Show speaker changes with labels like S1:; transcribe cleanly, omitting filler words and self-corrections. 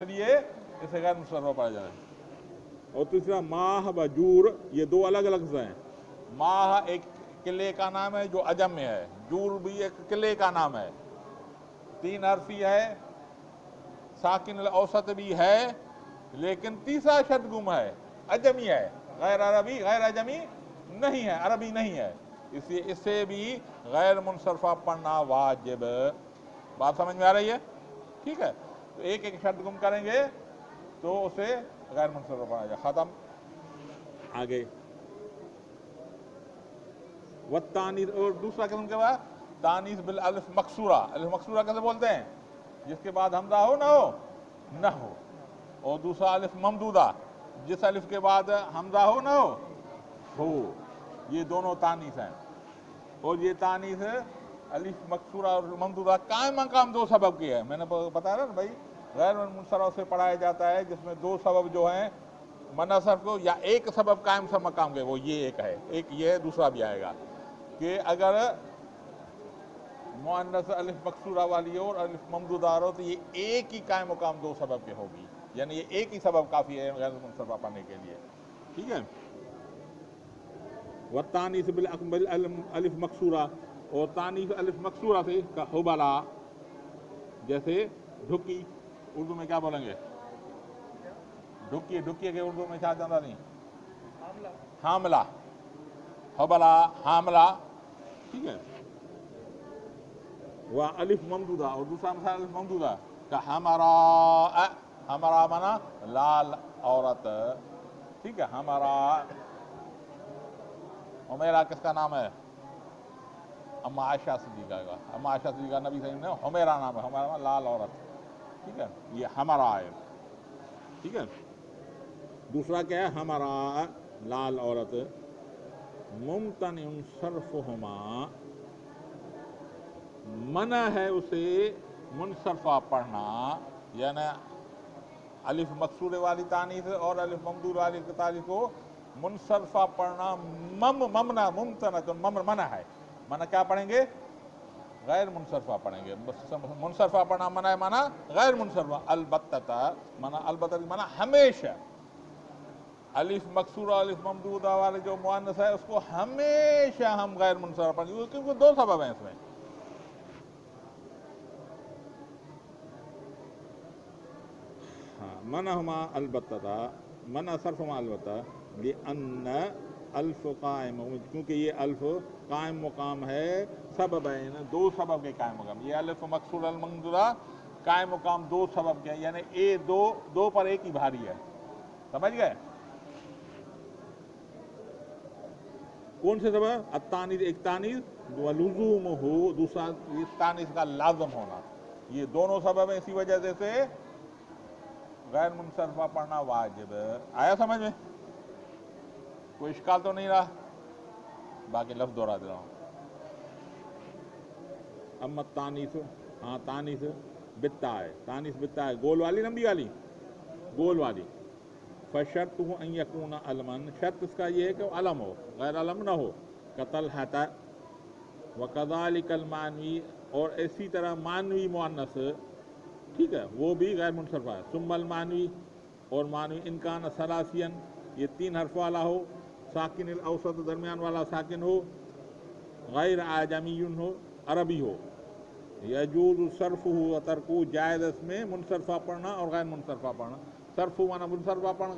S1: लिए इसे गैर मुस्तरफ़ा पढ़ा जाए। और तीसरा माह व जूर, ये दो अलग अलग हैं। माह एक किले का नाम है जो अजम में है, जूर भी एक किले का नाम है, तीन हरफी है, साकिन औसत भी है, लेकिन तीसरा शब्द गुम है, अजमी है, गैर अरबी गैर अजमी नहीं है, अरबी नहीं है, इसलिए इससे भी गैर मुनसरफ़ा पढ़ना वाजिब। बात समझ में आ रही है? ठीक है, तो एक एक शब्द गुम करेंगे तो उसे गैर मुनसरफ़ा पढ़ा जाए। ख़त्म। आगे वत्तानीस, और दूसरा किस्म के बाद तानीस बिल अलिफ मकसूरा। अलिफ मकसूरा कैसे बोलते हैं? जिसके बाद हमजा हो ना हो। और दूसरा अलिफ ममदूदा, जिस अलिफ के बाद हमजा हो ना हो। ये दोनों तानीस हैं। और ये तानीस अलिफ मकसूरा और ममदूदा कायम मकाम दो सबब की है। मैंने बताया ना भाई, गैर मुनसरफ़ से पढ़ाया जाता है जिसमें दो सबब जो हैं मनसरफ को, या एक सबब कायम सब मकाम के, वो ये एक है, एक ये है, दूसरा भी आएगा कि अगर मुअन्नस अलिफ मकसूरा वाली हो और अलिफ ममदूदा हो तो ये एक ही कायम मकाम दो सबब के होगी, यानी ये एक ही सबब काफ़ी है गैर मुनसरफ़ा पढ़ने के लिए। ठीक है। व तानीस बिल अलिफ मकसूरा, और तानीस अलिफ मकसूरा से का हुबला, जैसे ढुकी, उर्दू में क्या बोलेंगे? ढुकी, ढुकी के उर्दू में क्या जाना नहीं? हामला, हुबला, हामला। ठीक है। वह अलिफ ममदूदा, और दूसरा मिसाल अलिफ ममदूदा का हमारा, हमारा माना लाल औरत। ठीक है, हमारा। हुमैरा किसका नाम है? अम्मा आयशा सिद्दीक़ा का। अम्मा आयशा सिद्दीक़ा नबी सही ने हुमैरा नाम है, हमारा लाल औरत। ठीक है, ये हमारा है। ठीक है। दूसरा क्या है? हमारा लाल औरत। मुमतन सरफ़ुहुमा, मना है उसे मुनसरफ़ा पढ़ना, यानी अलिफ मकसूरे वाली तानीस और अलिफ ममदूद वाली तानीस को मुनसरफ़ा पढ़ना ममना मुमतना, तो मना है। मना क्या पढ़ेंगे? गैर मुनसरफ़ा पढ़ेंगे। मुनसरफ़ा पढ़ना मना है, माना गैर मुनसरफ़ा। अलबत्ता माना, अलबत्ता माना हमेशा। अलिफ मकसूरा अलिफ ममदूदा वाले जो मुअन्नस है उसको हमेशा हम गैर मुनसरफ़ा पढ़ेंगे, क्योंकि दो सबब हैं इसमें। हाँ, मना हुमा अलबत्ता, मना सरफ़ुमा अलबत्ता, ये अन्न अल्फ कायम, क्योंकि ये अल्फ कायम मुकाम है, सबब है, दो सबब के कायम मुकाम। ये अलिफ मकसूर अल ममदूदा कायम मुकाम दो सबब के, यानी ए दो पर एक ही भारी है। समझ गए? कौन से सबब? अत्तानीस एक तानीस, वलुज़ूम हो दूसरा, इस तानीस का लाज़म होना। ये दोनों सबब हैं, इसी वजह से गैर मुनसरफ़ा पढ़ना वाजिब। आया समझ में? कोई इश्काल तो नहीं रहा? बाकी लफ्ज़ दोहरा दे रहा हूँ। अम्मा तानीस, हाँ तानीस बित्ता है, तानीस बित्ता है, गोल वाली, लंबी वाली, गोल वाली। फ़शर्त हूँ अन यकून अलमन, शर्त इसका ये है कि अलम हो, गैर अलम ना हो। कतल हता व कज़ालिकल मानवी, और इसी तरह मानवी मुअन्नस, ठीक है, वो भी गैर मुनसरफ़ा है। सुम्मल मानवी, और मानवी इनकान सलासियन, ये तीन हर्फ वाला हो, साकिन अल औसत दरमियान वाला साकिन हो, गैर आजमीयुन हो, अरबी हो। यजूज़ सर्फ़ुहु व तर्कुहु, जायज़ इसमें मुनसरफ़ा पढ़ना और गैर मुनसरफ़ा पढ़ना। सर्फ़ु माना मुनसरफ़ा पढ़ना।